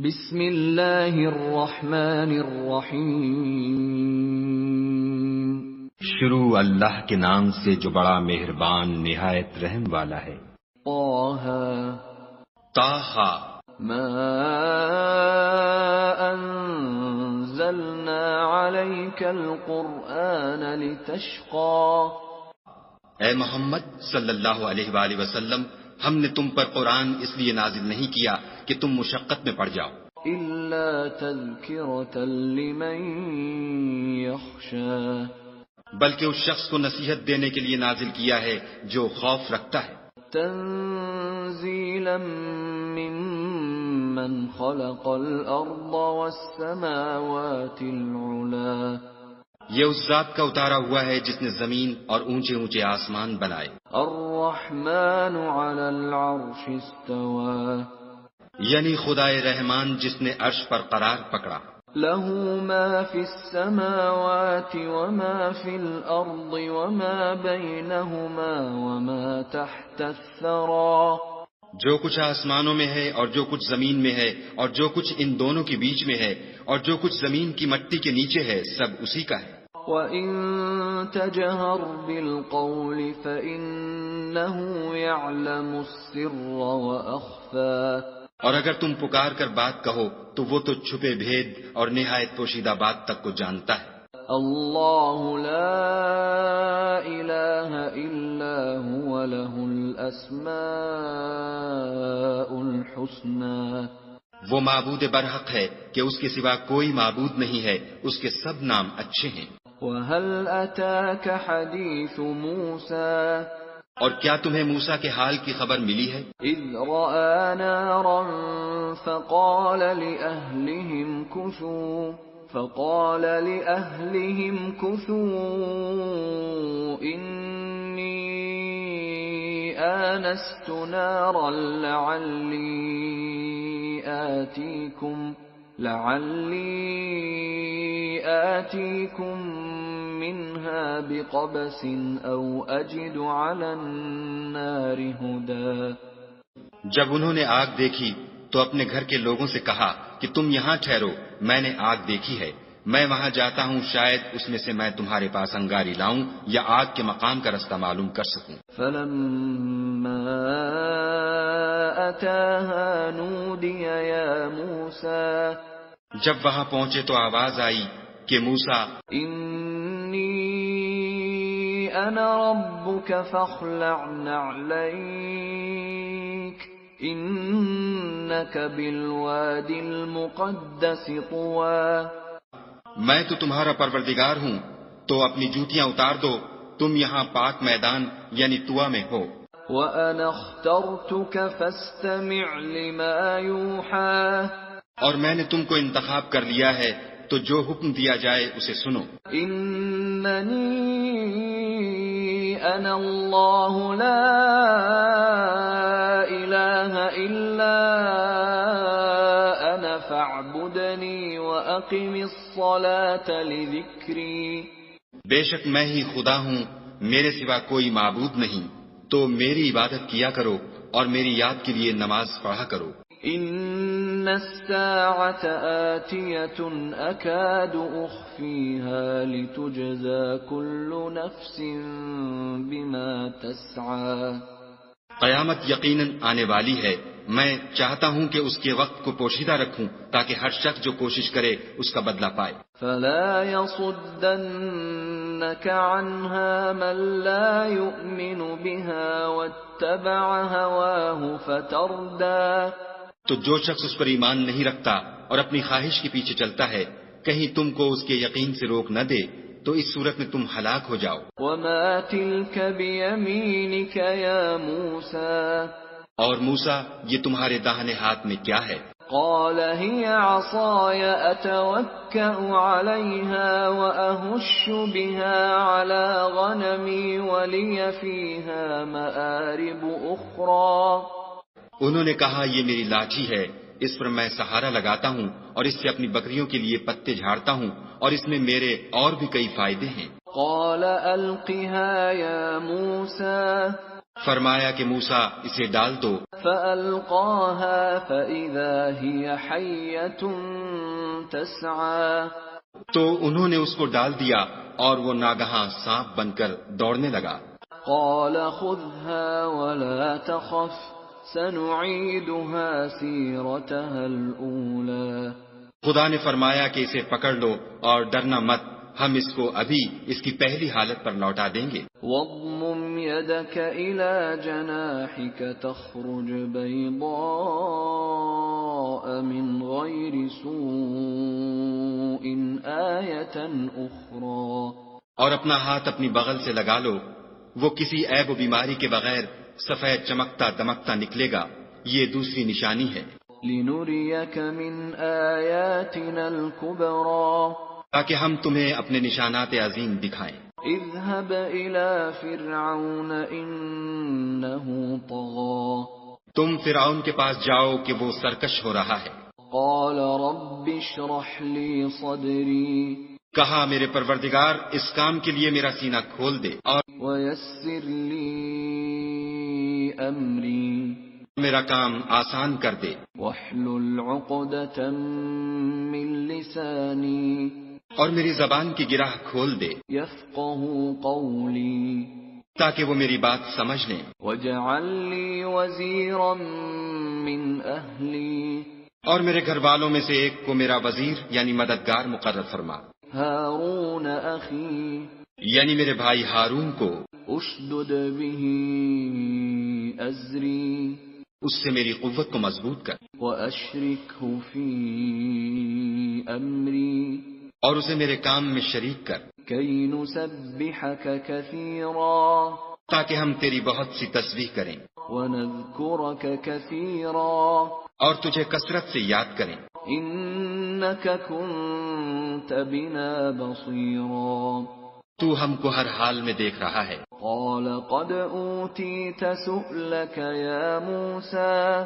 بسم اللہ الرحمن الرحیم۔ شروع اللہ کے نام سے جو بڑا مہربان نہایت رحم والا ہے۔ طٰہ ما انزلنا علیک القرآن لتشقى۔ اے محمد صلی اللہ علیہ وآلہ وسلم، ہم نے تم پر قرآن اس لیے نازل نہیں کیا کہ تم مشقت میں پڑ جاؤ، الا تذکرۃ لمن یخشی، بلکہ اس شخص کو نصیحت دینے کے لیے نازل کیا ہے جو خوف رکھتا ہے، تنزیلا ممن خلق الارض والسماوات العلی، یہ اس ذات کا اتارا ہوا ہے جس نے زمین اور اونچے اونچے آسمان بنائے۔ الرحمن علی العرش استوى، یعنی خدائے رحمان جس نے عرش پر قرار پکڑا۔ له ما في السماوات وما في الأرض وما بينهما وما تحت الثرى، جو کچھ آسمانوں میں ہے اور جو کچھ زمین میں ہے اور جو کچھ ان دونوں کے بیچ میں ہے اور جو کچھ زمین کی مٹی کے نیچے ہے، سب اسی کا ہے۔ وَإِن تَجْهَرْ بِالْقَوْلِ فَإِنَّهُ يَعْلَمُ السِّرَّ وَأَخْفَى، اور اگر تم پکار کر بات کہو تو وہ تو چھپے بھید اور نہایت پوشیدہ بات تک کو جانتا ہے۔ اللہ لا الہ الا هو له الاسماء الحسنى، وہ معبود برحق ہے کہ اس کے سوا کوئی معبود نہیں ہے، اس کے سب نام اچھے ہیں۔ وَهَلْ أَتَاكَ حَدِيثُ مُوسَى، اور کیا تمہیں موسیٰ کے حال کی خبر ملی ہے؟ إِذْ رَأَىٰ نَارًا فَقَالَ لِأَهْلِهِمْ كُثُوا إِنِّي آنَسْتُ نَارًا لَعَلِّي آتِيكُمْ مِنْهَا بِقَبَسٍ أَوْ أَجِدُ عَلَى النَّارِ هُدًى۔ جب انہوں نے آگ دیکھی تو اپنے گھر کے لوگوں سے کہا کہ تم یہاں ٹھہرو، میں نے آگ دیکھی ہے، میں وہاں جاتا ہوں، شاید اس میں سے میں تمہارے پاس انگاری لاؤں یا آگ کے مقام کا رستہ معلوم کر سکوں۔ فَلَمَّا أَتَاهَا نُودِيَ يَا مُوسَىٰ، جب وہاں پہنچے تو آواز آئی کہ موسیٰ، إِنِّي أَنَا رَبُّكَ فَاخْلَعْ نَعْلَيْكَ إِنَّكَ بِالْوَادِ الْمُقَدَّسِ طُوًى، میں تو تمہارا پروردگار ہوں، تو اپنی جوتیاں اتار دو، تم یہاں پاک میدان یعنی طویٰ میں ہو۔ وَأَنَا اخْتَرْتُكَ فَاسْتَمِعْ لِمَا يُوحَىٰ، اور میں نے تم کو انتخاب کر لیا ہے تو جو حکم دیا جائے اسے سنو۔ إِنَّنِي أَنَا اللَّهُ لَا إِلَٰهَ إِلَّا أَنَا فَاعْبُدْنِي وَأَقِمِ الصَّلَاةَ لِذِكْرِي، بے شک میں ہی خدا ہوں، میرے سوا کوئی معبود نہیں، تو میری عبادت کیا کرو اور میری یاد کے لیے نماز پڑھا کرو۔ إِنَّ السَّاعَةَ آتِيَةٌ أَكَادُ أُخْفِيهَا لِتُجْزَىٰ كُلُّ نَفْسٍ بِمَا تَسْعَىٰ، قیامت یقیناً آنے والی ہے، میں چاہتا ہوں کہ اس کے وقت کو پوشیدہ رکھوں تاکہ ہر شخص جو کوشش کرے اس کا بدلہ پائے۔ فَلَا يَصُدَّنَّكَ عَنْهَا مَن لَّا يُؤْمِنُ بِهَا وَاتَّبَعَ هَوَاهُ فَتَرْدَىٰ، تو جو شخص اس پر ایمان نہیں رکھتا اور اپنی خواہش کے پیچھے چلتا ہے، کہیں تم کو اس کے یقین سے روک نہ دے تو اس صورت میں تم ہلاک ہو جاؤ۔ وَمَا تِلْكَ بِيَمِينِكَ يَا مُوسَىٰ، اور موسیٰ یہ تمہارے داہنے ہاتھ میں کیا ہے؟ قَالَ هِيَ عَصَايَ أَتَوَكَّأُ عَلَيْهَا وَأَهُشُّ بِهَا عَلَىٰ غَنَمِي وَلِيَ فِيهَا مَآرِبُ أُخْرَىٰ، انہوں نے کہا یہ میری لاٹھی ہے، اس پر میں سہارا لگاتا ہوں اور اس سے اپنی بکریوں کے لیے پتے جھاڑتا ہوں اور اس میں میرے اور بھی کئی فائدے ہیں۔ قَالَ أَلْقِهَا يَا مُوسَىٰ، فرمایا کہ موسیٰ اسے ڈال دو۔ فألقاها فإذا هي حية تسعى تو انہوں نے اس کو ڈال دیا اور وہ ناگہاں سانپ بن کر دوڑنے لگا۔ قال خذها ولا تخف سنعيدها سيرتها الأولى خدا نے فرمایا کہ اسے پکڑ لو اور ڈرنا مت، ہم اس کو ابھی اس کی پہلی حالت پر لوٹا دیں گے۔ واضمم يدك إلى جناحك تخرج بيضاء من غير سوء آية أخرى اور اپنا ہاتھ اپنی بغل سے لگا لو، وہ کسی عیب و بیماری کے بغیر سفید چمکتا دمکتا نکلے گا، یہ دوسری نشانی ہے۔ لنريك من آياتنا الكبرى تاکہ ہم تمہیں اپنے نشانات عظیم دکھائیں۔ اذهب إلى فرعون إنه طغى تم فرعون کے پاس جاؤ کہ وہ سرکش ہو رہا ہے۔ قال رب اشرح لي صدري کہا میرے پروردگار اس کام کے لیے میرا سینہ کھول دے اور ويسر لي أمري میرا کام آسان کر دے۔ واحلل عقدة من لساني اور میری زبان کی گرہ کھول دے يفقهوا قولي تاکہ وہ میری بات سمجھ لیں۔ واجعل لي وزيرا من أهلي اور میرے گھر والوں میں سے ایک کو میرا وزیر یعنی مددگار مقرر فرما، هارون أخي یعنی میرے بھائی ہارون کو، اشدد به أزري اس سے میری قوت کو مضبوط کر وأشركه في أمري اور اسے میرے کام میں شریک کر، كي نسبحك كثيرا تاکہ ہم تیری بہت سی تسبیح کریں ونذكرك كثيرا اور تجھے کثرت سے یاد کریں۔ إنك كنت بنا بصيرا تو ہم کو ہر حال میں دیکھ رہا ہے۔ قال قد أوتيت سؤلك يا موسى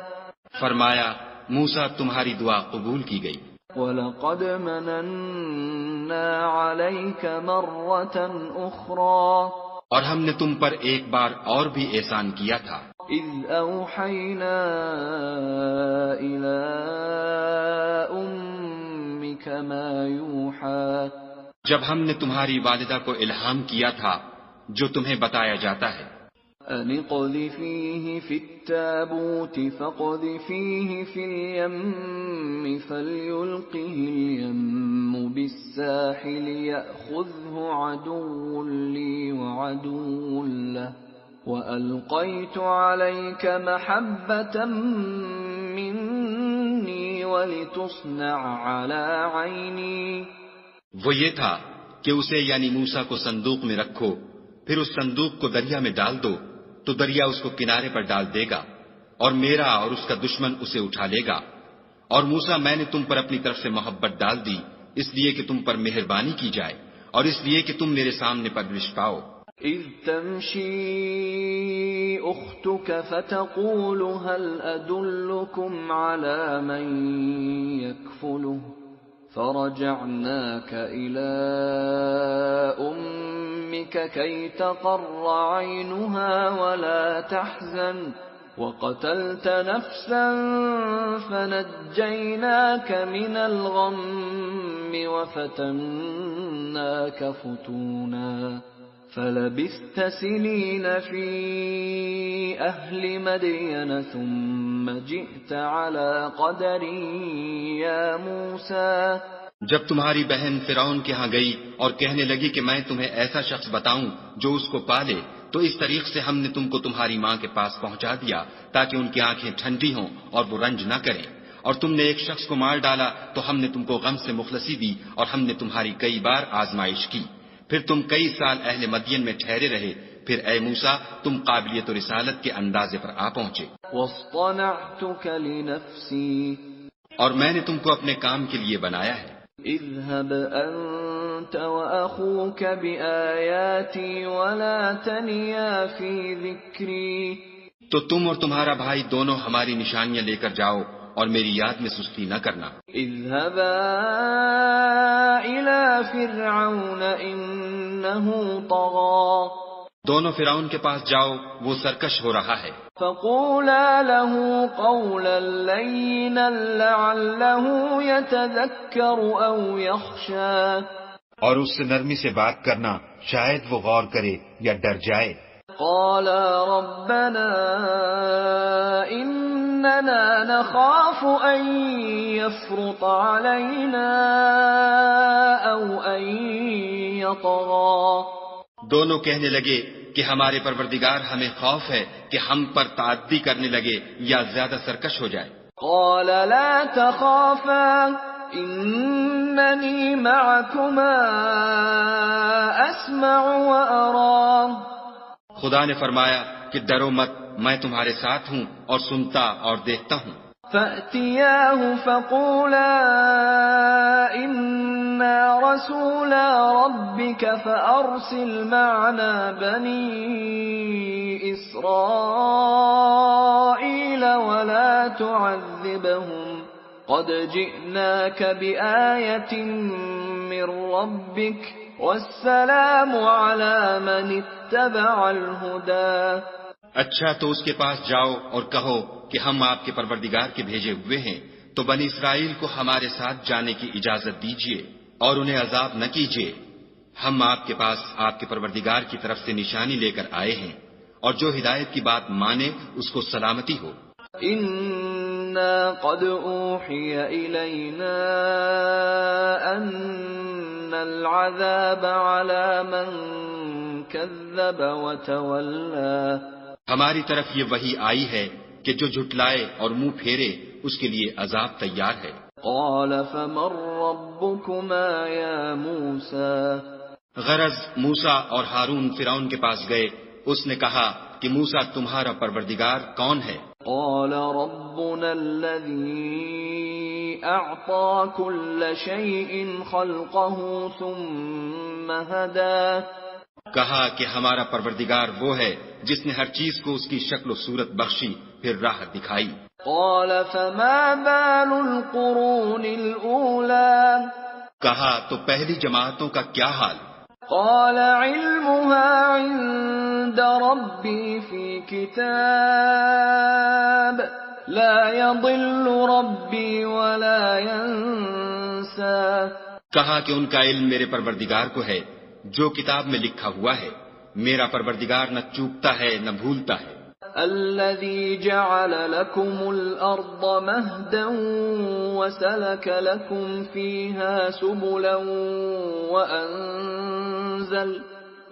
فرمایا موسیٰ تمہاری دعا قبول کی گئی، وَلَقَدْ مَنَنَّا عَلَيْكَ مَرَّةً أُخْرَى اور ہم نے تم پر ایک بار اور بھی احسان کیا تھا، إِذْ أَوْحَيْنَا إِلَىٰ أُمِّكَ مَا يُوحَىٰ جب ہم نے تمہاری والدہ کو الہام کیا تھا جو تمہیں بتایا جاتا ہے۔ أَنِ اقْذِفِيهِ فِي التَّابُوتِ فَاقْذِفِيهِ فِي الْيَمِّ فَلْيُلْقِهِ الْيَمُّ بِالسَّاحِلِ يَأْخُذْهُ عَدُوٌّ لِّي وَعَدُوٌّ لَّهُ وَأَلْقَيْتُ عَلَيْكَ مَحَبَّةً مِّنِّي وَلِتُصْنَعَ عَلَىٰ عَيْنِي وہ یہ تھا کہ اسے یعنی موسیٰ کو صندوق میں رکھو، پھر اس صندوق کو دریا میں ڈال دو تو دریا اس کو کنارے پر ڈال دے گا اور میرا اور اس کا دشمن اسے اٹھا لے گا۔ اور موسیٰ میں نے تم پر اپنی طرف سے محبت ڈال دی اس لیے کہ تم پر مہربانی کی جائے اور اس لیے کہ تم میرے سامنے پرورش پاؤ۔ إذ تمشي أختك فتقول هل أدلكم على من يكفله فرجعناك إلى أمك كي تقر عينها ولا تحزن وقتلت نفسا فنجيناك من الغم وفتناك فتونا فلبثت سنين في أهل مدين ثم جئت على قدر يا موسى جب تمہاری بہن فرعون کے ہاں گئی اور کہنے لگی کہ میں تمہیں ایسا شخص بتاؤں جو اس کو پالے، تو اس طریق سے ہم نے تم کو تمہاری ماں کے پاس پہنچا دیا تاکہ ان کی آنکھیں ٹھنڈی ہوں اور وہ رنج نہ کریں، اور تم نے ایک شخص کو مار ڈالا تو ہم نے تم کو غم سے مخلصی دی اور ہم نے تمہاری کئی بار آزمائش کی، پھر تم کئی سال اہل مدین میں ٹھہرے رہے، پھر اے موسیٰ تم قابلیت و رسالت کے اندازے پر آ پہنچے، واصطنعتك لنفسي اور میں نے تم کو اپنے کام کے لیے بنایا ہے۔ اذهب أنت وأخوك بآياتي ولا تنيا في ذكري تو تم اور تمہارا بھائی دونوں ہماری نشانیاں لے کر جاؤ اور میری یاد میں سستی نہ کرنا۔ اذهبا إلى فرعون إنه طغى دونوں فرعون کے پاس جاؤ، وہ سرکش ہو رہا ہے۔ فقولا له قولا لينا لعله يتذكر أو يخشى اور اس سے نرمی سے بات کرنا، شاید وہ غور کرے یا ڈر جائے۔ قالا ربنا إننا نخاف أن يفرط علينا أو أن يطغى دونوں کہنے لگے کہ ہمارے پروردگار ہمیں خوف ہے کہ ہم پر تعدی کرنے لگے یا زیادہ سرکش ہو جائے۔ قال لا تخافا إنني معكما أسمع وأرى خدا نے فرمایا کہ ڈرو مت، میں تمہارے ساتھ ہوں اور سنتا اور دیکھتا ہوں۔ فأتياه فقولا إنا رسولا ربك فأرسل معنا بني إسرائيل ولا تعذبهم قد جئناك بآية من ربك والسلام على من اتبع الهدى اچھا تو اس کے پاس جاؤ اور کہو کہ ہم آپ کے پروردگار کے بھیجے ہوئے ہیں، تو بنی اسرائیل کو ہمارے ساتھ جانے کی اجازت دیجیے اور انہیں عذاب نہ کیجیے۔ ہم آپ کے پاس آپ کے پروردگار کی طرف سے نشانی لے کر آئے ہیں، اور جو ہدایت کی بات مانے اس کو سلامتی ہو۔ إنا قد أوحي إلينا أن العذاب على من كذب وتولى ہماری طرف یہ وحی آئی ہے کہ جو جھٹلائے اور منہ پھیرے اس کے لیے عذاب تیار ہے۔ قال فمن ربكما يا موسى غرض موسیٰ اور ہارون فرعون کے پاس گئے، اس نے کہا کہ موسیٰ تمہارا پروردگار کون ہے؟ قال ربنا الذي أعطى كل شيء خلقه ثم هدى کہا کہ ہمارا پروردگار وہ ہے جس نے ہر چیز کو اس کی شکل و صورت بخشی پھر راہ دکھائی۔ قال فما بال القرون الأولى کہا تو پہلی جماعتوں کا کیا حال؟ قال علمها عند ربي في كتاب لا يضل ربي ولا ينسى کہا کہ ان کا علم میرے پروردگار کو ہے، جو کتاب میں لکھا ہوا ہے، میرا پروردگار نہ چوکتا ہے نہ بھولتا ہے۔ الذي جعل لكم الأرض مهدا وسلك لكم فيها سبلا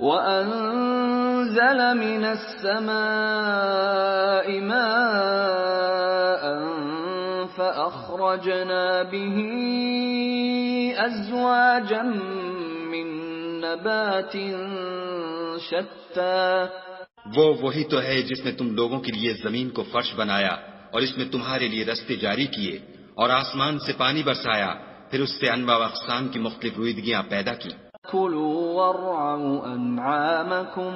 وأنزل من السماء ماء فأخرجنا به أزواجا من نبات شتى وہ وہی تو ہے جس نے تم لوگوں کے لیے زمین کو فرش بنایا اور اس میں تمہارے لیے رستے جاری کیے اور آسمان سے پانی برسایا، پھر اس سے انواع و اقسام کی مختلف رویدگیاں پیدا کی۔ كلوا وارعوا أنعامكم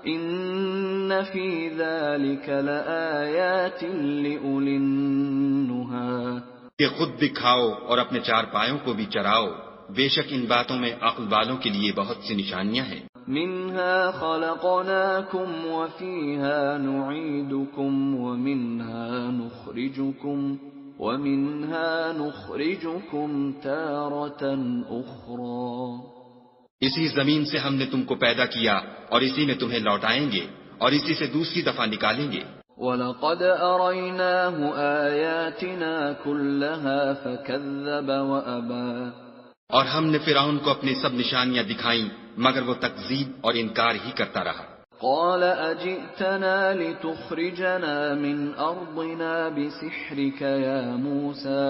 إن في ذلك لآيات لأولي النهى کہ خود بھی کھاؤ اور اپنے چار پایوں کو بھی چراؤ، بے شک ان باتوں میں عقل والوں کے لیے بہت سی نشانیاں ہیں۔ منها خلقناكم وفيها نعيدكم ومنها نخرجكم تارة أخرى اسی زمین سے ہم نے تم کو پیدا کیا اور اسی میں تمہیں لوٹائیں گے اور اسی سے دوسری دفعہ نکالیں گے۔ وَلَقَدْ أَرَيْنَاهُ آيَاتِنَا كُلَّهَا فَكَذَّبَ وَأَبَى اور ہم نے فرعون کو اپنی سب نشانیاں دکھائیں مگر وہ تکذیب اور انکار ہی کرتا رہا۔ قال أجئتنا لتخرجنا من أرضنا بسحرك يا موسى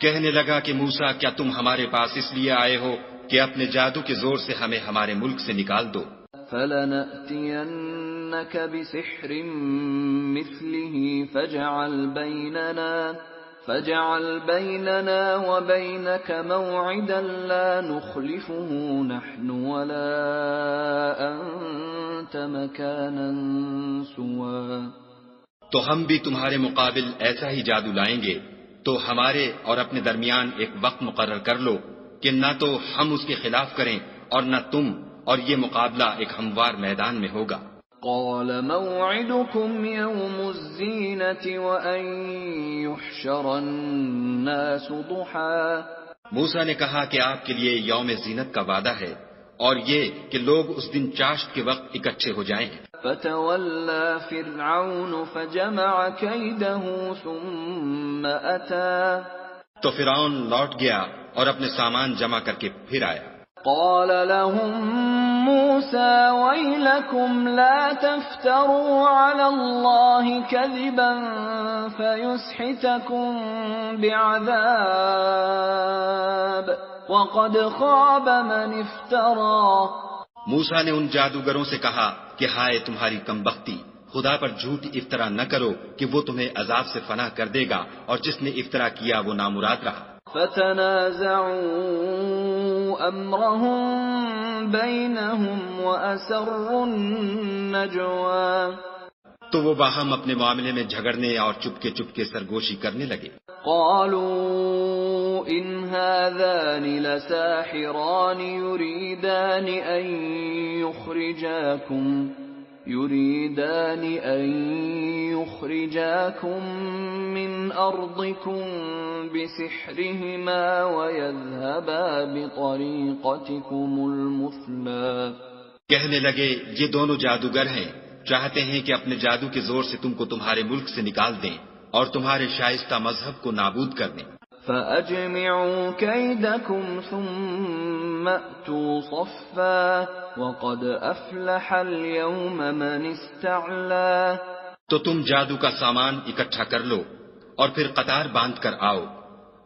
کہنے لگا کہ موسیٰ کیا تم ہمارے پاس اس لیے آئے ہو کہ اپنے جادو کے زور سے ہمیں ہمارے ملک سے نکال دو؟ فلنأتينك بسحر مثله فاجعل بيننا وبينك موعدا لا نخلفه نحن ولا أنت مكانا سوا تو ہم بھی تمہارے مقابل ایسا ہی جادو لائیں گے، تو ہمارے اور اپنے درمیان ایک وقت مقرر کر لو کہ نہ تو ہم اس کے خلاف کریں اور نہ تم، اور یہ مقابلہ ایک ہموار میدان میں ہوگا۔ قال موعدكم يوم الزينة وأن يحشر الناس ضحى موسیٰ نے کہا کہ آپ کے لیے یوم زینت کا وعدہ ہے اور یہ کہ لوگ اس دن چاشت کے وقت اکٹھے ہو جائیں۔ فتولى فرعون فجمع كيده ثم أتى تو فرعون لوٹ گیا اور اپنے سامان جمع کر کے پھر آیا۔ قال لهم موسى ويلكم لا تفتروا على الله كذبا فيسحتكم بعذاب وقد خاب من افترى۔ موسیٰ نے ان جادوگروں سے کہا کہ ہائے تمہاری کمبختی، خدا پر جھوٹ افطرا نہ کرو کہ وہ تمہیں عذاب سے فنا کر دے گا، اور جس نے افطرا کیا وہ نامراد رہا۔ فتنازعوا امرهم بينهم واسروا النجوى تو وہ باہم اپنے معاملے میں جھگڑنے اور چپکے چپکے سرگوشی کرنے لگے۔ قالوا ان هذان لساحران يريدان ان يخرجاكم من ارضكم بسحرهما ويذهبا بطريقتكم المثلى۔ کہنے لگے یہ دونوں جادوگر ہیں، چاہتے ہیں کہ اپنے جادو کے زور سے تم کو تمہارے ملک سے نکال دیں اور تمہارے شائستہ مذہب کو نابود کر دیں۔ فَأَجْمِعُوا كَيْدَكُمْ ثُمَّ أْتُوا صَفًّا وَقَدْ أَفْلَحَ الْيَوْمَ مَنِ اسْتَعْلَى۔ تو تم جادو کا سامان اکٹھا کر لو اور پھر قطار باندھ کر آؤ،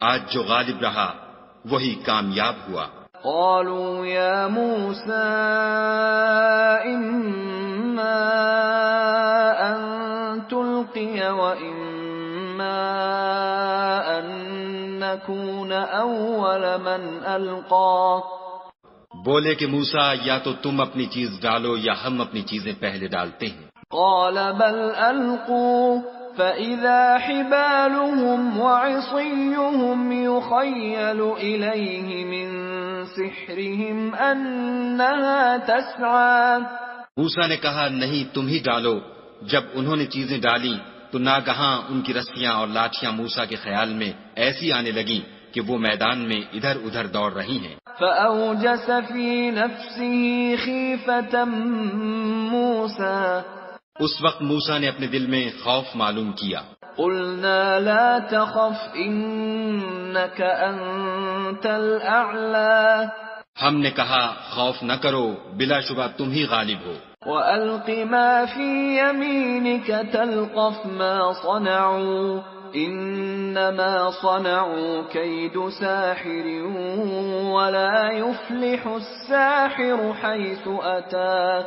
آج جو غالب رہا وہی کامیاب ہوا۔ قالوا يا موسى إما أن تلقي وإما أن نكون أول من ألقى۔ بولے کہ موسیٰ یا تو تم اپنی چیز ڈالو یا ہم اپنی چیزیں پہلے ڈالتے ہیں۔ قال بل ألقوا فإذا حبالهم وعصيهم يخيل إليه من سحرهم أنها تسعى۔ موسیٰ نے کہا نہیں تم ہی ڈالو۔ جب انہوں نے چیزیں ڈالی تو ناگہاں ان کی رسیاں اور لاٹھیاں موسیٰ کے خیال میں ایسی آنے لگیں کہ وہ میدان میں ادھر ادھر دوڑ رہی ہیں۔ فأوجس في نفسه خيفة موسى۔ اس وقت موسیٰ نے اپنے دل میں خوف معلوم کیا۔ قلنا لا تخف إنك أنت الأعلى۔ ہم نے کہا خوف نہ کرو، بلا شبہ تم ہی غالب ہو۔ وألق ما في يمينك تلقف ما صنعوا إنما صنعوا كيد ساحر ولا يفلح الساحر حيث أتى۔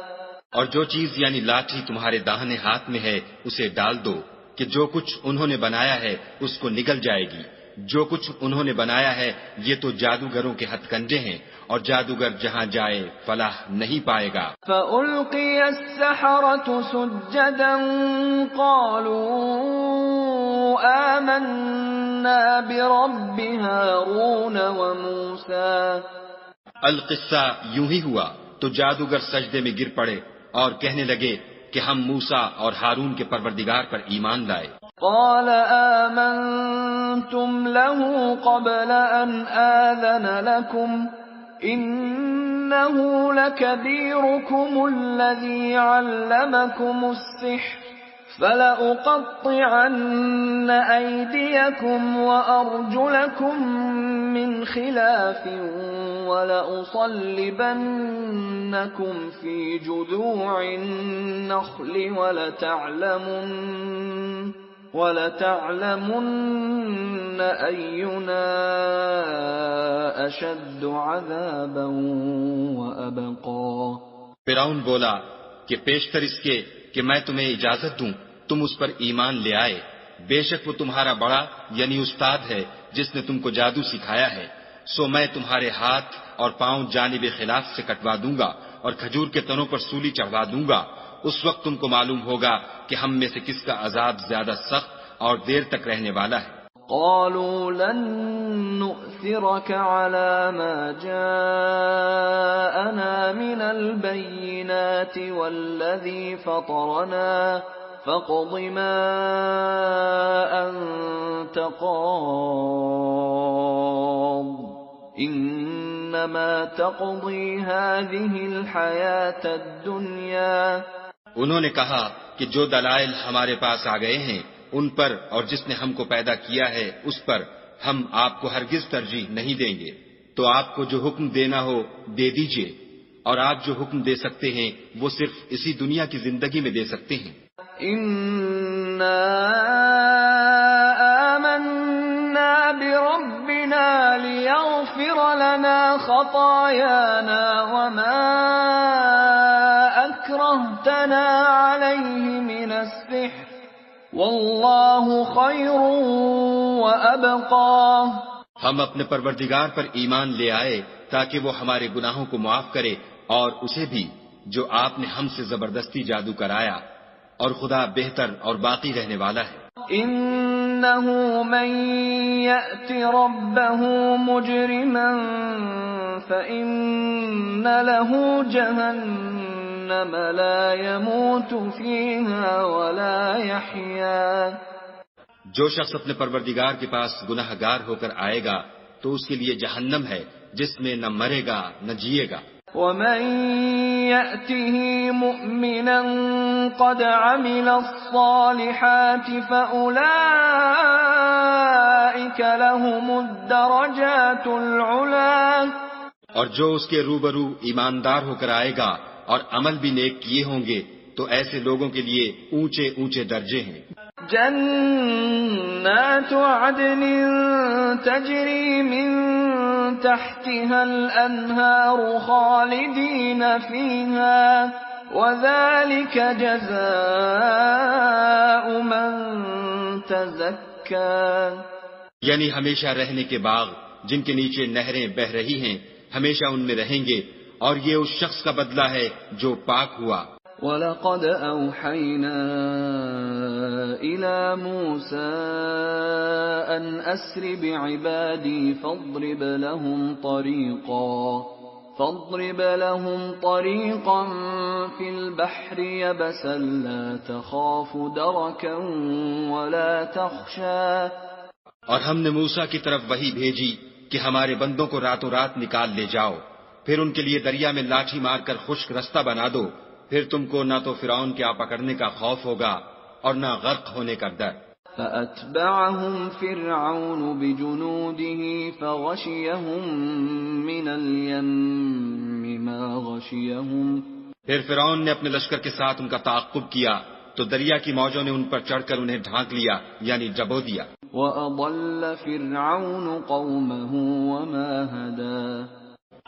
اور جو چیز یعنی لاٹھی تمہارے داہنے ہاتھ میں ہے اسے ڈال دو کہ جو کچھ انہوں نے بنایا ہے اس کو نگل جائے گی۔ جو کچھ انہوں نے بنایا ہے یہ تو جادوگروں کے ہتھ کنڈے ہیں، اور جادوگر جہاں جائے فلاح نہیں پائے گا۔ فألقي السحرة سجدا قالوا آمنا برب هارون وموسى۔ القصہ یوں ہی ہوا تو جادوگر سجدے میں گر پڑے اور کہنے لگے کہ ہم موسیٰ اور ہارون کے پروردگار پر ایمان لائے۔ قال آمنتم له قبل أن آذن لكم إنه لكبيركم الذي علمكم السحر فلأقطعن أيديكم وأرجلكم من خلاف ولأصلبنكم في جذوع النخل ولتعلمن أينا أشد عذابا وأبقى۔ فرعون بولا کہ پیشتر اس کے کہ میں تمہیں اجازت دوں تم اس پر ایمان لے آئے، بے شک وہ تمہارا بڑا یعنی استاد ہے جس نے تم کو جادو سکھایا ہے، سو میں تمہارے ہاتھ اور پاؤں جانب خلاف سے کٹوا دوں گا اور کھجور کے تنوں پر سولی چڑھوا دوں گا۔ اس وقت تم کو معلوم ہوگا کہ ہم میں سے کس کا عذاب زیادہ سخت اور دیر تک رہنے والا ہے۔ قالوا لن نؤثرك لنصبرك على ما جاءنا من البينات والذي فطرنا فاقض ما أنت قاض إنما تقضي هذه الحياة الدنيا. انہوں نے کہا کہ جو دلائل ہمارے پاس آ گئے ہیں ان پر اور جس نے ہم کو پیدا کیا ہے اس پر ہم آپ کو ہرگز ترجیح نہیں دیں گے. تو آپ کو جو حکم دینا ہو دے دیجئے، اور آپ جو حکم دے سکتے ہیں وہ صرف اسی دنیا کی زندگی میں دے سکتے ہیں. إنا آمنا بربنا ليغفر لنا خطايانا وما أكرهتنا عليه من السحر والله خير وأبقى. ہم اپنے پروردگار پر ایمان لے آئے تاکہ وہ ہمارے گناہوں کو معاف کرے اور اسے بھی جو آپ نے ہم سے زبردستی جادو کرایا، اور خدا بہتر اور باقی رہنے والا ہے. إنه من يأت ربه مجرما فإن له جهنم لا يموت فيها ولا يحيا. جو شخص اپنے پروردگار کے پاس گناہ گار ہو کر آئے گا تو اس کے لیے جہنم ہے جس میں نہ مرے گا نہ جیے گا. ومن يأته مؤمنا قد عمل الصالحات فأولئك لهم الدرجات العلا. اور جو اس کے روبرو ایماندار ہو کر آئے گا اور عمل بھی نیک کیے ہوں گے تو ایسے لوگوں کے لیے اونچے اونچے درجے ہیں. جنات عدن تجری من تحتها الأنهار خالدين فيها وذلك جزاء من تزكى. یعنی ہمیشہ رہنے کے باغ جن کے نیچے نہریں بہ رہی ہیں ہمیشہ ان میں رہیں گے، اور یہ اس شخص کا بدلہ ہے جو پاک ہوا. وَلَقَدْ أَوْحَيْنَا إِلَى مُوسَىٰ أَنْ أَسْرِ بِعِبَادِي فَاضْرِبْ لَهُمْ طَرِيقًا فِي الْبَحْرِ يَبَسًا لَا تَخَافُ دَرَكًا وَلَا تَخْشَىٰ. اور ہم نے موسیٰ کی طرف وحی بھیجی کہ ہمارے بندوں کو راتوں رات نکال لے جاؤ، پھر ان کے لیے دریا میں لاٹھی مار کر خشک رستہ بنا دو، پھر تم کو نہ تو فرعون کے آ پکڑنے کا خوف ہوگا اور نہ غرق ہونے کا ڈر. فَأَتْبَعَهُمْ فِرْعَوْنُ بِجُنُودِهِ فَغَشِيَهُمْ مِنَ الْيَمِّ مَا غَشِيَهُمْ. پھر فرعون نے اپنے لشکر کے ساتھ ان کا تعاقب کیا تو دریا کی موجوں نے ان پر چڑھ کر انہیں ڈھانک لیا، یعنی ڈبو دیا. وَأَضَلَّ فِرْعَوْنُ قَوْمَهُ وَمَا هَدَىٰ.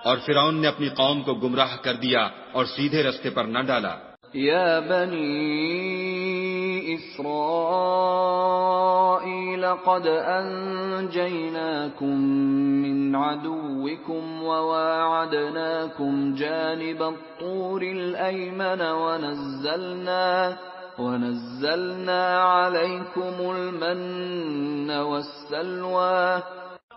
اور فرعون نے اپنی قوم کو گمراہ کر دیا اور سیدھے رستے پر نہ ڈالا. يا بني إسرائيل قد أنجيناكم من عدوكم وواعدناكم جانب الطور الأيمن ونزلنا عليكم المن والسلوى.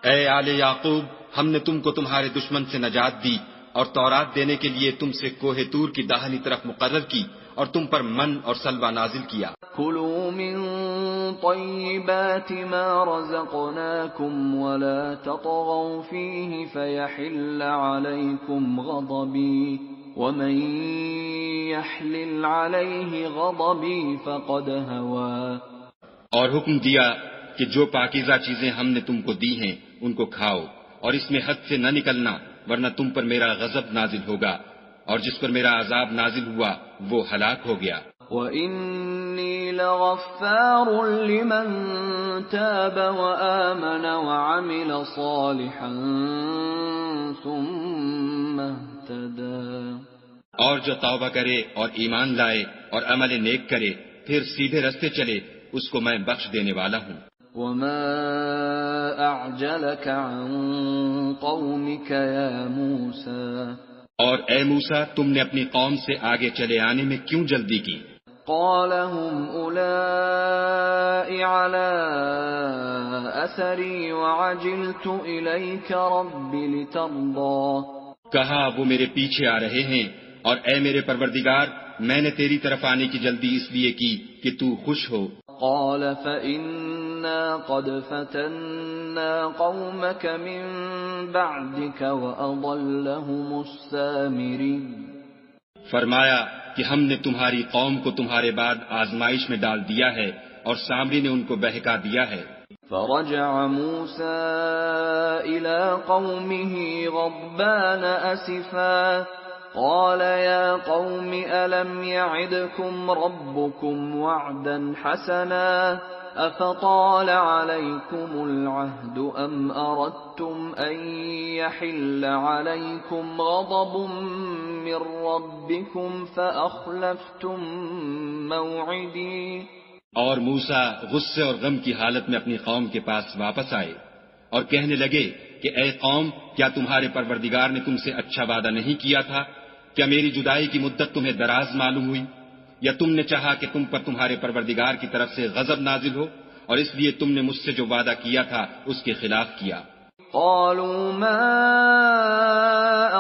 اے آل یعقوب، ہم نے تم کو تمہارے دشمن سے نجات دی اور تورات دینے کے لیے تم سے کوہ طور کی داہنی طرف مقرر کی اور تم پر من اور سلوہ نازل کیا. كلوا من طيبات ما رزقناكم ولا تطغوا فيه فيحل عليكم غضبي ومن يحلل عليه غضبي فقد هوى. اور حکم دیا کہ جو پاکیزہ چیزیں ہم نے تم کو دی ہیں ان کو کھاؤ، اور اس میں حد سے نہ نکلنا ورنہ تم پر میرا غضب نازل ہوگا، اور جس پر میرا عذاب نازل ہوا وہ ہلاک ہو گیا. وَإِنِّي لَغَفَّارٌ لِمَن تَابَ وَآمَنَ وَعَمِلَ صَالِحًا ثُمَّ اهْتَدَىٰ. اور جو توبہ کرے اور ایمان لائے اور عمل نیک کرے پھر سیدھے رستے چلے اس کو میں بخش دینے والا ہوں. وَمَا أَعْجَلَكَ عَن قَوْمِكَ يَا مُوسَىٰ. اور اے موسیٰ، تم نے اپنی قوم سے آگے چلے آنے میں کیوں جلدی کی؟ قال هم أولئك على أثري وعجلت إليك رب لترضى. کہا وہ میرے پیچھے آ رہے ہیں، اور اے میرے پروردگار میں نے تیری طرف آنے کی جلدی اس لیے کی کہ تو خوش ہو. قال فإنا قد فتنا قومك من بعدك وأضلهم السامري. فرمایا کہ ہم نے تمہاری قوم کو تمہارے بعد آزمائش میں ڈال دیا ہے اور سامری نے ان کو بہکا دیا ہے. فرجع موسى إلى قومه غضبان أسفا قال يا قوم ألم يعدكم ربكم وعدا حسنا أفطال عليكم العهد أم أردتم أن يحل عليكم غضب من ربكم فأخلفتم موعدي. اور موسیٰ غصے اور غم کی حالت میں اپنی قوم کے پاس واپس آئے اور کہنے لگے کہ اے قوم، کیا تمہارے پروردگار نے تم سے اچھا وعدہ نہیں کیا تھا؟ کیا میری جدائی کی مدت تمہیں دراز معلوم ہوئی، یا تم نے چاہا کہ تم پر تمہارے پروردگار کی طرف سے غضب نازل ہو اور اس لیے تم نے مجھ سے جو وعدہ کیا تھا اس کے خلاف کیا؟ قالوا ما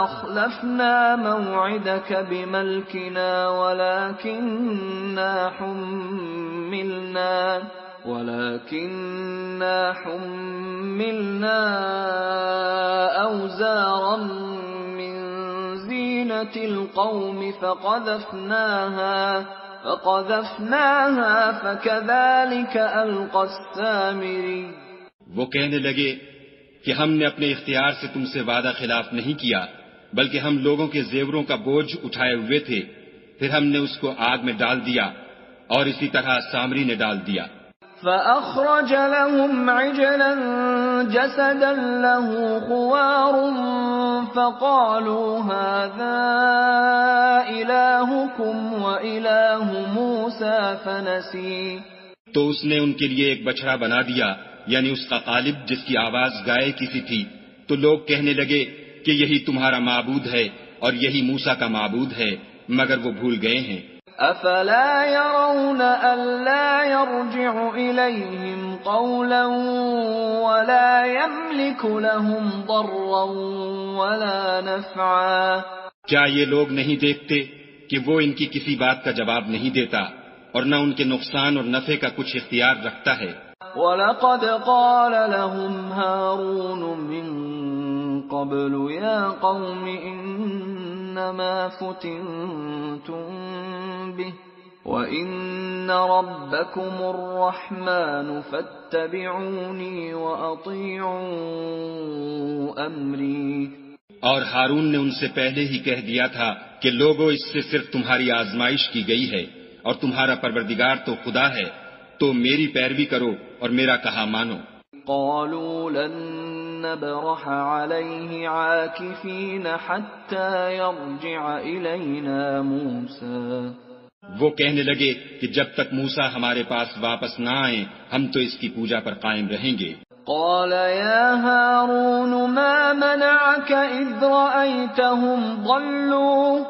أخلفنا موعدك بملكنا ولكننا حملنا أوزارا من زينة القوم فقذفناها فكذلك ألقى السامري. وہ کہنے لگے کہ ہم نے اپنے اختیار سے تم سے وعدہ خلاف نہیں کیا، بلکہ ہم لوگوں کے زیوروں کا بوجھ اٹھائے ہوئے تھے، پھر ہم نے اس کو آگ میں ڈال دیا اور اسی طرح سامری نے ڈال دیا. فأخرج لهم عجلا جسدا له خوار فقالوا هذا إلهكم وإله موسى فنسي. تو اس نے ان کے لیے ایک بچڑا بنا دیا، یعنی اس کا قالب جس کی آواز گائے کی سی تھی. تو لوگ کہنے لگے کہ یہی تمہارا معبود ہے اور یہی موسیٰ کا معبود ہے، مگر وہ بھول گئے ہیں. افلا يرون الا يرجع اليهم قولا ولا يملك لهم ضرا ولا نفعا. کیا یہ لوگ نہیں دیکھتے کہ وہ ان کی کسی بات کا جواب نہیں دیتا اور نہ ان کے نقصان اور نفع کا کچھ اختیار رکھتا ہے؟ وَلَقَدْ قَالَ لَهُمْ هَارُونُ مِن قَبْلُ يَا قَوْمِ إِنَّمَا فُتِنْتُمْ بِهِ وَإِنَّ رَبَّكُمُ الرَّحْمَنُ فَاتَّبِعُونِي وَأَطِيعُوا أَمْرِي. اور ہارون نے ان سے پہلے ہی کہہ دیا تھا کہ لوگوں، اس سے صرف تمہاری آزمائش کی گئی ہے اور تمہارا پروردگار تو خدا ہے، تو میری پیروی کرو اور میرا کہا مانو. قالوا لن نبرح عليه عاكفين حتى يرجع إلينا موسى. وہ کہنے لگے کہ جب تک موسیٰ ہمارے پاس واپس نہ آئیں ہم تو اس کی پوجا پر قائم رہیں گے. قال يا هارون ما منعك إذ رأيتهم ضلوا.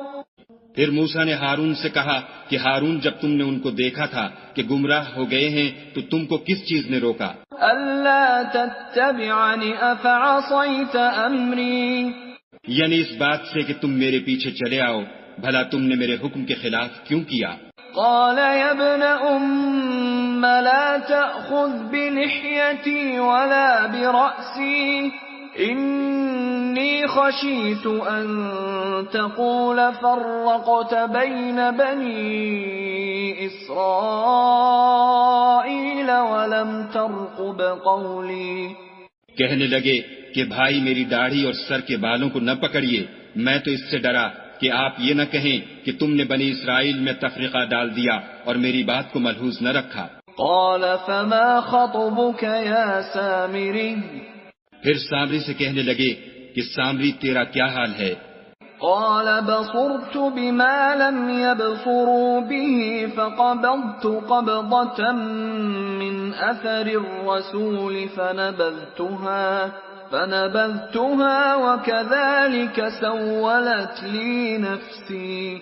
پھر موسیٰ نے ہارون سے کہا کہ ہارون، جب تم نے ان کو دیکھا تھا کہ گمراہ ہو گئے ہیں تو تم کو کس چیز نے روکا؟ ألا تتبعني أفعصيت أمري. یعنی اس بات سے کہ تم میرے پیچھے چلے آؤ، بھلا تم نے میرے حکم کے خلاف کیوں کیا؟ قال يا ابن أم لا تأخذ بلحيتي ولا برأسي إني خشيت أن تقول فرقت بين بني إسرائيل ولم ترقب قولي. کہنے لگے کہ بھائی میری داڑھی اور سر کے بالوں کو نہ پکڑیے، میں تو اس سے ڈرا کہ آپ یہ نہ کہیں کہ تم نے بنی اسرائیل میں تفریقہ ڈال دیا اور میری بات کو ملحوظ نہ رکھا. قال فما خطبك يا سامري. پھر سامری سے کہنے لگے کہ سامری تیرا کیا حال ہے؟ قال بصرت بما لم يبصروا به فقبضت قبضة من أثر الرسول فنبذتها وكذلك سولت لي نفسي.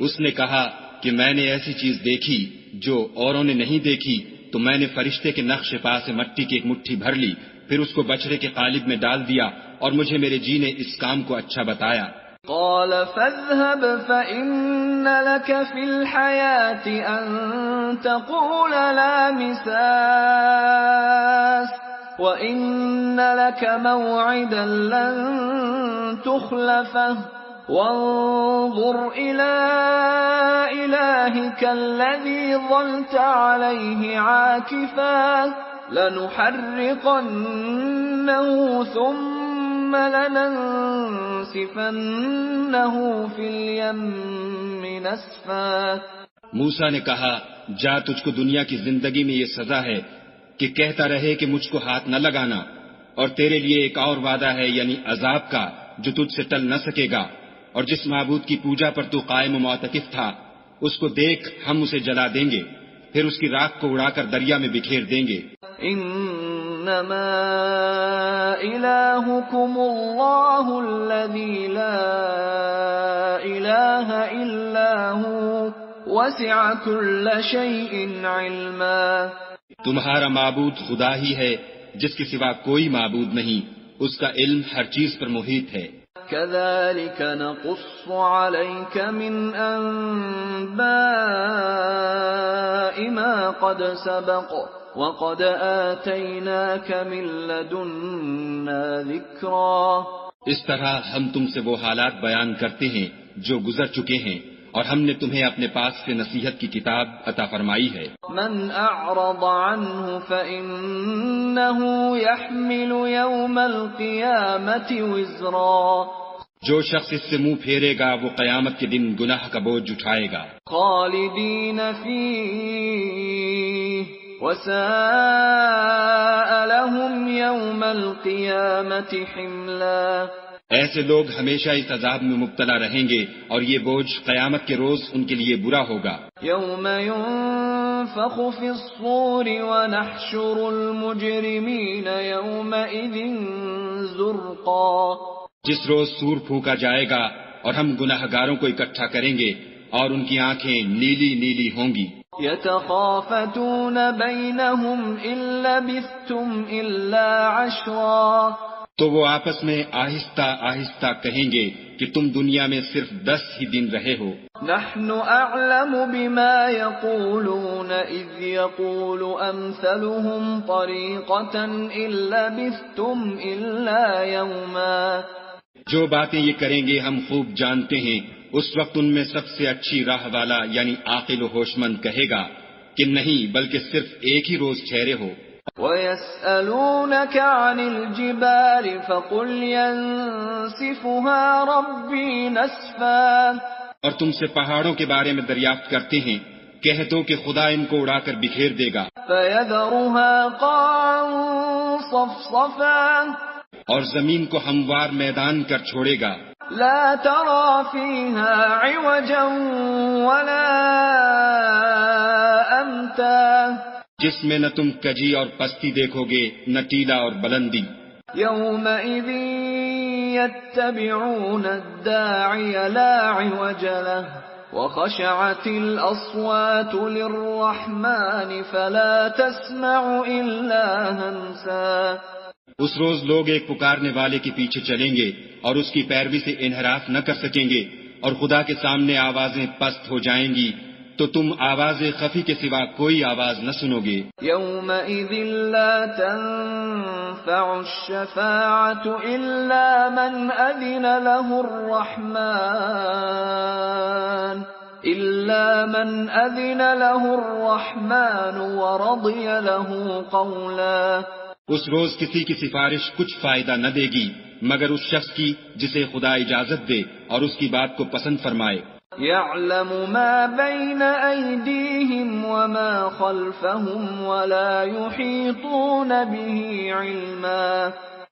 اس نے کہا کہ میں نے ایسی چیز دیکھی جو اوروں نے نہیں دیکھی تو میں نے فرشتے کے نقش پا سے مٹی کی ایک مٹھی بھر لی، پھر اس کو بچڑے کے قالب میں ڈال دیا اور مجھے میرے جی نے اس کام کو اچھا بتایا۔ قال فاذهب فإن لك في الحياة أن تقول لا مساس وإن لك موعدا لن تخلفه وانظر إلى إلهك الذي ظلت عليه عاكفا لنحرقنه ثم لننسفنه في اليم نسفا۔ موسیٰ نے کہا جا تجھ کو دنیا کی زندگی میں یہ سزا ہے کہ کہتا رہے کہ مجھ کو ہاتھ نہ لگانا، اور تیرے لیے ایک اور وعدہ ہے یعنی عذاب کا جو تجھ سے ٹل نہ سکے گا، اور جس معبود کی پوجا پر تو قائم و معتکف تھا اس کو دیکھ ہم اسے جلا دیں گے، پھر اس کی راکھ کو اڑا کر دریا میں بکھیر دیں گے۔ انما الہکم اللہ الذی لا الہ الا ہو وسع کل شیء علما۔ تمہارا معبود خدا ہی ہے جس کے سوا کوئی معبود نہیں، اس کا علم ہر چیز پر محیط ہے۔ كذلك نقص عليك من أنباء ما قد سبق وقد آتيناك من لدنا ذكرا۔ اس طرح ہم تم سے وہ حالات بیان کرتے ہیں جو گزر چکے ہیں، اور ہم نے تمہیں اپنے پاس سے نصیحت کی کتاب عطا فرمائی ہے۔ من اعرض عنه فإنه يحمل يوم القيامة وزرا۔ جو شخص اس سے منہ پھیرے گا وہ قیامت کے دن گناہ کا بوجھ اٹھائے گا۔ خالدین فیہ وساء لهم يوم القيامة حملا۔ ایسے لوگ ہمیشہ اس عذاب میں مبتلا رہیں گے اور یہ بوجھ قیامت کے روز ان کے لیے برا ہوگا۔ یوم ينفخ في الصور ونحشر المجرمین یومئذ زرقا۔ جس روز سور پھونکا جائے گا اور ہم گناہگاروں کو اکٹھا کریں گے اور ان کی آنکھیں نیلی نیلی ہوں گی۔ یتخافتون بینہم ان لبثتم الا عشرا۔ تو وہ آپس میں آہستہ آہستہ کہیں گے کہ تم دنیا میں صرف 10 ہی دن رہے ہو۔ نحن اعلم بما يقولون اذ يقول امثلهم طریقة ان لبثتم الا یوما۔ جو باتیں یہ کریں گے ہم خوب جانتے ہیں، اس وقت ان میں سب سے اچھی راہ والا یعنی عاقل و ہوش مند کہے گا کہ نہیں بلکہ صرف ایک ہی روز ٹھہرے ہو۔ وَيَسْأَلُونَكَ عَنِ الْجِبَالِ فَقُلْ يَنسِفُهَا رَبِّي نَسْفًا۔ اور تم سے پہاڑوں کے بارے میں دریافت کرتے ہیں، کہہ دو کہ خدا ان کو اڑا کر بکھیر دے گا۔ فَيَذَرُهَا قَاعًا صَفْصَفًا۔ اور زمین کو ہموار میدان کر چھوڑے گا۔ لَا تَرَى فِيهَا عِوَجًا وَلَا أَمْتًا۔ جس میں نہ تم کجی اور پستی دیکھو گے نہ ٹیلا اور بلندی۔ یومئذ یتبعون الداعی لا عوج لہ وخشعت الاصوات للرحمن فلا تسمع الا ہمسا۔ اس روز لوگ ایک پکارنے والے کے پیچھے چلیں گے اور اس کی پیروی سے انحراف نہ کر سکیں گے، اور خدا کے سامنے آوازیں پست ہو جائیں گی تو تم آواز خفی کے سوا کوئی آواز نہ سنو گے۔ یومئذ لا تنفع الشفاعة الا من اذن له الرحمن ورضی له قولا۔ اس روز کسی کی سفارش کچھ فائدہ نہ دے گی مگر اس شخص کی جسے خدا اجازت دے اور اس کی بات کو پسند فرمائے۔ يعلم ما بين أيديهم وما خلفهم ولا يحيطون به علما۔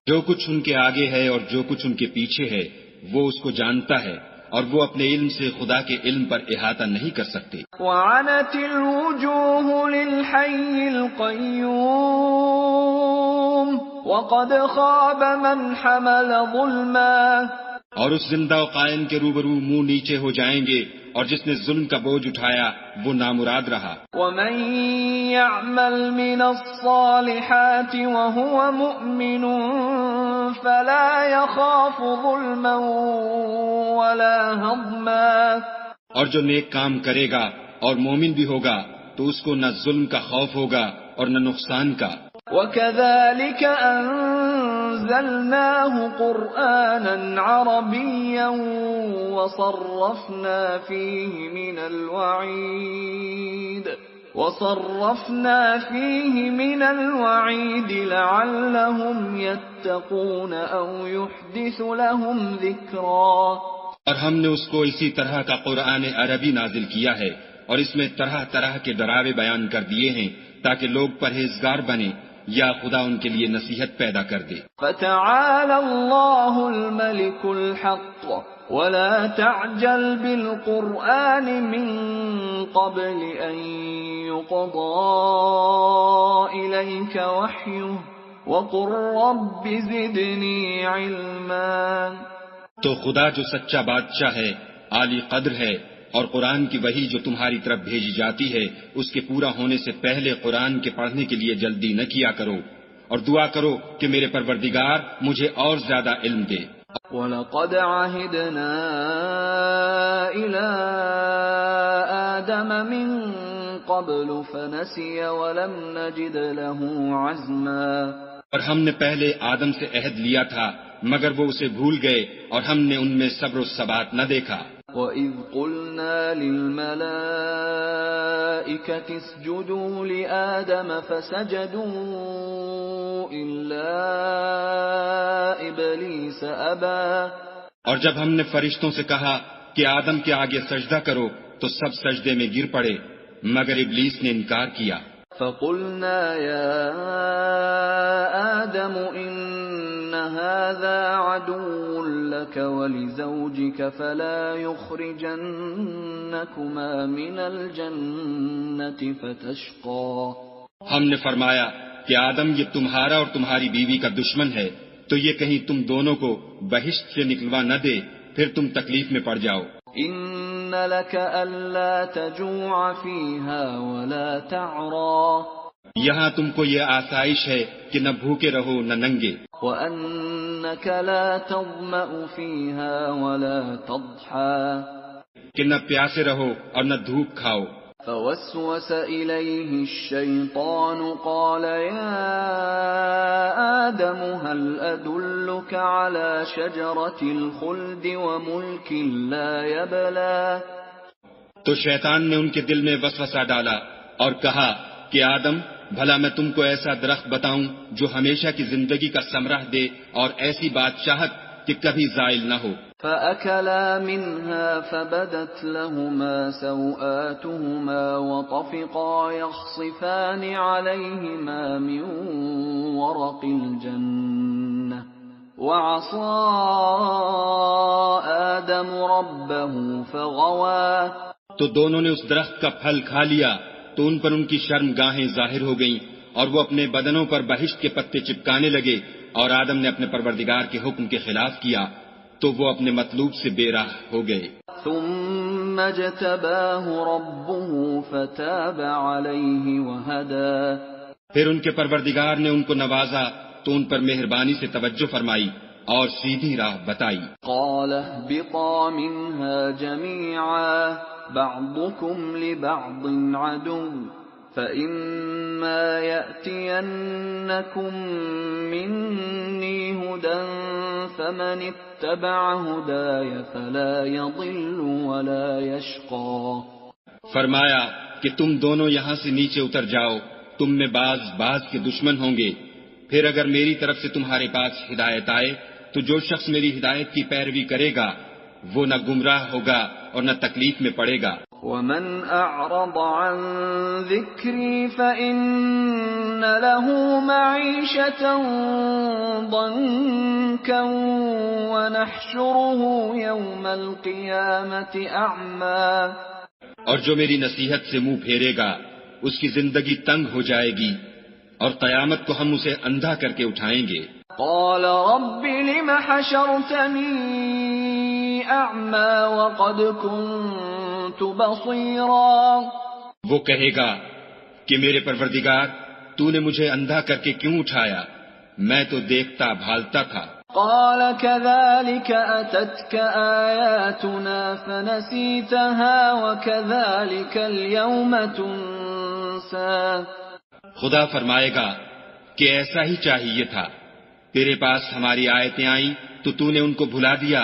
جو کچھ ان کے آگے ہے اور جو کچھ ان کے پیچھے ہے وہ اس کو جانتا ہے، اور وہ اپنے علم سے خدا کے علم پر احاطہ نہیں کر سکتے۔ وعنت الوجوه للحي القيوم وقد خاب من حمل ظلما۔ اور اس زندہ و قائم کے روبرو منہ نیچے ہو جائیں گے اور جس نے ظلم کا بوجھ اٹھایا وہ نامراد رہا۔ وَمَن يَعْمَلْ مِنَ الصَّالِحَاتِ وَهُوَ مُؤْمِنٌ فَلَا يَخَافُ ظُلْمًا وَلَا هَضْمًا۔ اور جو نیک کام کرے گا اور مومن بھی ہوگا تو اس کو نہ ظلم کا خوف ہوگا اور نہ نقصان کا۔ وَكَذَلِكَ أَنزَلْنَاهُ قُرْآنًا عَرَبِيًّا وَصَرَّفْنَا فِيهِ مِنَ الْوَعِيدِ لَعَلَّهُمْ يَتَّقُونَ أَوْ يُحْدِثُ لَهُمْ ذِكْرًا۔ اور ہم نے اس کو اسی طرح کا قرآن عربی نازل کیا ہے اور اس میں طرح طرح کے ڈراوے بیان کر دیے ہیں تاکہ لوگ پرہیزگار بنیں یا خدا ان کے لیے نصیحت پیدا کر دے۔ فَتَعَالَى اللَّهُ الْمَلِكُ الْحَقُّ وَلَا تَعْجَلْ بِالْقُرْآنِ مِنْ قَبْلِ أَنْ يُقْضَى إِلَيْكَ وَحْيُهُ وَقُلْ رَبِّ زِدْنِي عِلْمًا۔ تو خدا جو سچا بادشاہ ہے، عالی قدر ہے، اور قرآن کی وحی جو تمہاری طرف بھیجی جاتی ہے اس کے پورا ہونے سے پہلے قرآن کے پڑھنے کے لیے جلدی نہ کیا کرو، اور دعا کرو کہ میرے پروردگار مجھے اور زیادہ علم دے۔ وَلَقَدْ عَهِدْنَا إِلَىٰ آدَمَ مِن قَبْلُ فَنَسِيَ وَلَمْ نَجِدْ لَهُ عَزْمًا۔ اور ہم نے پہلے آدم سے عہد لیا تھا مگر وہ اسے بھول گئے اور ہم نے ان میں صبر و ثبات نہ دیکھا۔ وَإِذْ قُلْنَا لِلْمَلَائِكَةِ اسْجُدُوا لِآدَمَ فَسَجَدُوا إِلَّا إِبْلِيسَ أَبَى۔ اور جب ہم نے فرشتوں سے کہا کہ آدم کے آگے سجدہ کرو تو سب سجدے میں گر پڑے مگر ابلیس نے انکار کیا۔ فَقُلْنَا يَا آدَمُ إِنَّ هَذَا عَدُوٌّ لَكَ وَلِزَوْجِكَ فَلَا يُخْرِجَنَّكُمَا مِنَ الْجَنَّةِ فَتَشْقَىٰ۔ ہم نے فرمایا کہ آدم یہ تمہارا اور تمہاری بیوی کا دشمن ہے تو یہ کہیں تم دونوں کو بہشت سے نکلوا نہ دے پھر تم تکلیف میں پڑ جاؤ۔ إِنَّ لَكَ أَلَّا تَجُوعَ فِيهَا وَلَا تَعْرَىٰ۔ یہاں تم کو یہ آسائش ہے کہ نہ بھوکے رہو نہ ننگے، وَأَنَّكَ لَا تَظْمَأُ فِيهَا وَلَا تَضْحَىٰ۔ کہ نہ پیاسے رہو اور نہ دھوپ کھاؤ۔ فوسوس إليه الشيطان قال يا آدم هل أدلك على شجرة الخلد وملك لا يبلى۔ تو شیطان نے ان کے دل میں وسوسہ ڈالا اور کہا کہ آدم بھلا میں تم کو ایسا درخت بتاؤں جو ہمیشہ کی زندگی کا ثمرہ دے اور ایسی بادشاہت کہ کبھی زائل نہ ہو۔ فَأَكَلَا مِنْهَا فَبَدَتْ لَهُمَا سَوْآتُهُمَا وَطَفِقَا يَخْصِفَانِ عَلَيْهِمَا مِنْ وَرَقِ الْجَنَّةِ وَعَصَىٰ آدَمُ رَبَّهُ فَغَوَىٰ۔ تو دونوں نے اس درخت کا پھل کھا لیا تو ان پر ان کی شرم گاہیں ظاہر ہو گئیں اور وہ اپنے بدنوں پر بہشت کے پتے چپکانے لگے، اور آدم نے اپنے پروردگار کے حکم کے خلاف کیا تو وہ اپنے مطلوب سے بے راہ ہو گئے۔ ثم اجتباه ربه فتاب عليه وهدى۔ پھر ان کے پروردگار نے ان کو نوازا تو ان پر مہربانی سے توجہ فرمائی اور سیدھی راہ بتائی۔ قال اهبطا منها جميعا بعضكم لبعض عدو فإما يأتينكم مني هدى فمن اتبع هداي فلا يضل ولا يشقى۔ فرمایا کہ تم دونوں یہاں سے نیچے اتر جاؤ، تم میں بعض کے دشمن ہوں گے، پھر اگر میری طرف سے تمہارے پاس ہدایت آئے تو جو شخص میری ہدایت کی پیروی کرے گا وہ نہ گمراہ ہوگا اور نہ تکلیف میں پڑے گا۔ ومن أعرض عن ذكري فإن له معيشة ضنكا ونحشره يوم القيامة أعمى۔ اور جو میری نصیحت سے منہ پھیرے گا اس کی زندگی تنگ ہو جائے گی اور قیامت کو ہم اسے اندھا کر کے اٹھائیں گے۔ قال رب لم حشرتني أعمى وقد كنت كنت بصيرا. وہ کہے گا کہ میرے پروردگار تو نے مجھے اندھا کر کے کیوں اٹھایا، میں تو دیکھتا بھالتا تھا. قال كذلك أتتك آياتنا فنسيتها وكذلك اليوم تنسى. خدا فرمائے گا کہ ایسا ہی چاہیے تھا، تیرے پاس ہماری آیتیں آئیں تو نے ان کو بھلا دیا،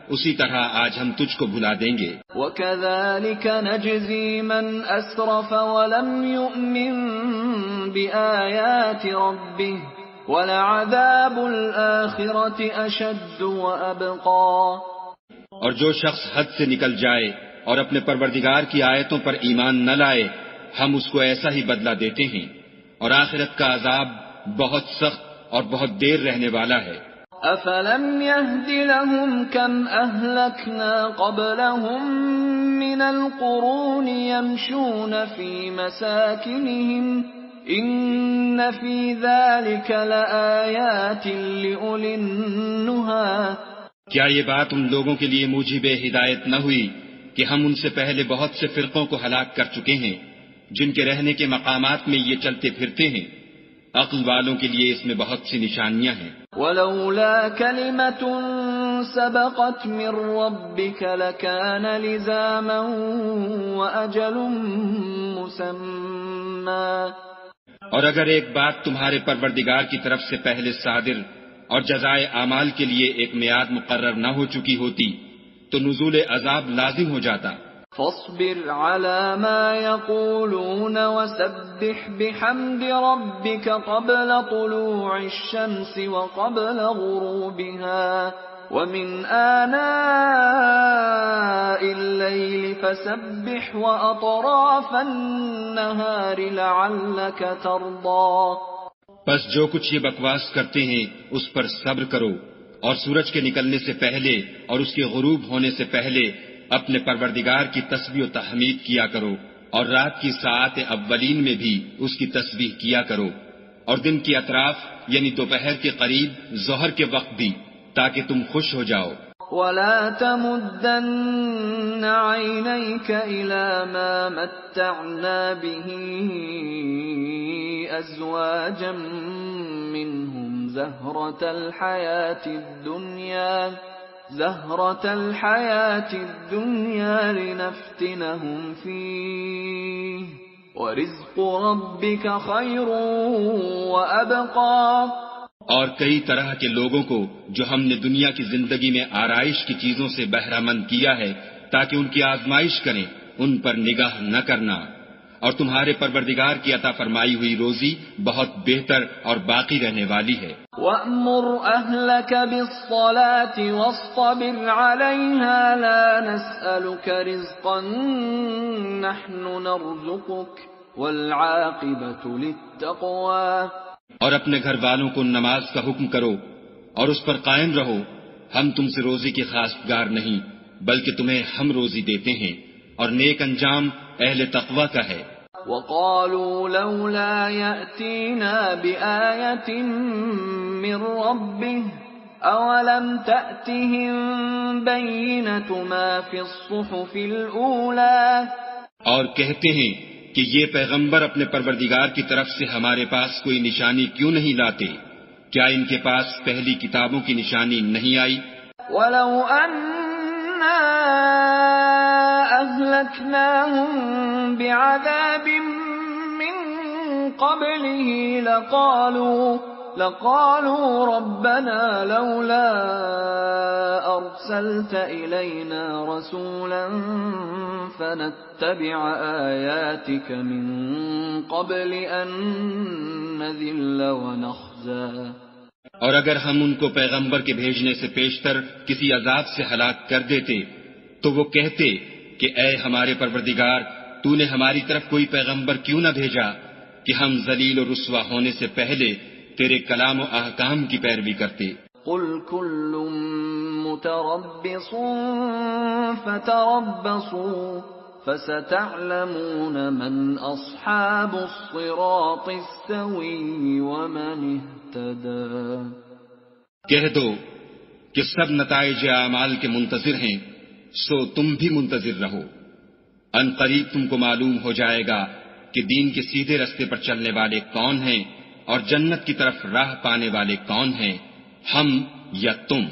اسی طرح آج ہم تجھ کو بھلا دیں گے. وَكَذَلِكَ نَجْزِي مَنْ أَسْرَفَ وَلَمْ يُؤْمِنْ بِآيَاتِ رَبِّهِ وَلَعَذَابُ الْآخِرَةِ أَشَدُّ وَأَبْقَى. اور جو شخص حد سے نکل جائے اور اپنے پروردگار کی آیتوں پر ایمان نہ لائے، ہم اس کو ایسا ہی بدلہ دیتے ہیں، اور آخرت کا عذاب بہت سخت اور بہت دیر رہنے والا ہے. أَفَلَمْ يَهْدِ لَهُمْ كَمْ أَهْلَكْنَا قَبْلَهُمْ مِنَ الْقُرُونِ يَمْشُونَ فِي مَسَاكِنِهِمْ إِنَّ فِي ذَلِكَ لَآيَاتٍ لِأُولِي النُّهَى. کیا یہ بات ان لوگوں کے لیے موجب ہدایت نہ ہوئی کہ ہم ان سے پہلے بہت سے فرقوں کو ہلاک کر چکے ہیں، جن کے رہنے کے مقامات میں یہ چلتے پھرتے ہیں؟ عقل والوں کے لیے اس میں بہت سی نشانیاں ہیں. وَلَوْلَا كَلِمَةٌ سَبَقَتْ مِنْ رَبِّكَ لَكَانَ لِزَامًا وَأَجَلٌ مُّسَمًّى. اور اگر ایک بات تمہارے پروردگار کی طرف سے پہلے صادر اور جزائے اعمال کے لیے ایک میعاد مقرر نہ ہو چکی ہوتی تو نزول عذاب لازم ہو جاتا. فاصبر على ما يقولون وسبح بحمد ربك قبل طلوع الشمس وقبل غروبها ومن آناء الليل فسبح وأطراف النهار لعلك ترضى. بس جو کچھ یہ بکواس کرتے ہیں اس پر صبر کرو، اور سورج کے نکلنے سے پہلے اور اس کے غروب ہونے سے پہلے اپنے پروردگار کی تسبیح و تحمید کیا کرو، اور رات کی ساعات اولین میں بھی اس کی تسبیح کیا کرو، اور دن کی اطراف یعنی دوپہر کے قریب ظہر کے وقت بھی، تاکہ تم خوش ہو جاؤ. وَلَا تَمُدَّنَّ عَيْنَيْكَ إِلَى مَا مَتَّعْنَا بِهِ أَزْوَاجًا مِّنْهُمْ زَهْرَةَ الْحَيَاةِ الدُّنْيَا لِنَفْتِنَهُمْ فِيهِ وَرِزْقُ رَبِّكَ خَيْرٌ وَأَبْقَى. اور کئی طرح کے لوگوں کو جو ہم نے دنیا کی زندگی میں آرائش کی چیزوں سے بہرہ مند کیا ہے تاکہ ان کی آزمائش کریں، ان پر نگاہ نہ کرنا، اور تمہارے پروردگار کی عطا فرمائی ہوئی روزی بہت بہتر اور باقی رہنے والی ہے. وَأْمُرْ أَهْلَكَ بِالصَّلَاةِ وَاصْطَبِرْ عَلَيْهَا لَا نَسْأَلُكَ رِزْقًا نَحْنُ نَرْزُقُكَ وَالْعَاقِبَةُ لِلتَّقْوَى. اور اپنے گھر والوں کو نماز کا حکم کرو اور اس پر قائم رہو، ہم تم سے روزی کے خواستگار نہیں بلکہ تمہیں ہم روزی دیتے ہیں، اور نیک انجام اہل تقوی کا ہے. وَقَالُوا لَوْلَا يَأْتِينَا بِآيَةٍ مِّن رَّبِّهِ أَوَلَمْ تَأْتِهِم بَيِّنَةُ مَا فِي الصُّحُفِ الْأُولَى. اور کہتے ہیں کہ یہ پیغمبر اپنے پروردگار کی طرف سے ہمارے پاس کوئی نشانی کیوں نہیں لاتے؟ کیا ان کے پاس پہلی کتابوں کی نشانی نہیں آئی؟ وَلَوْ أَنَّا أَهْلَكْنَاهُم بِعَذَابٍ مِّن قَبْلِهِ لَقَالُوا رَبَّنَا لَوْلَا أَرْسَلْتَ إِلَيْنَا رَسُولًا فَنَتَّبِعَ آيَاتِكَ مِن قَبْلِ أَن نَّذِلَّ وَنَخْزَىٰ. اور اگر ہم ان کو پیغمبر کے بھیجنے سے پیشتر کسی عذاب سے ہلاک کر دیتے تو وہ کہتے کہ اے ہمارے پروردگار، تو نے ہماری طرف کوئی پیغمبر کیوں نہ بھیجا کہ ہم ذلیل و رسوا ہونے سے پہلے تیرے کلام و احکام کی پیروی کرتے. قُلْ كُلٌّ مُّتَرَبِّصٌ فَتَرَبَّصُوا فَسَتَعْلَمُونَ مَنْ أَصْحَابُ الصِّرَاطِ السَّوِيِّ وَمَنِ اهْتَدَىٰ. کہہ دو کہ سب نتائج اعمال کے منتظر ہیں، سو تم بھی منتظر رہو. ان قریب تم کو معلوم ہو جائے گا کہ دین کے سیدھے رستے پر چلنے والے کون ہیں اور جنت کی طرف راہ پانے والے کون ہیں، ہم یا تم۔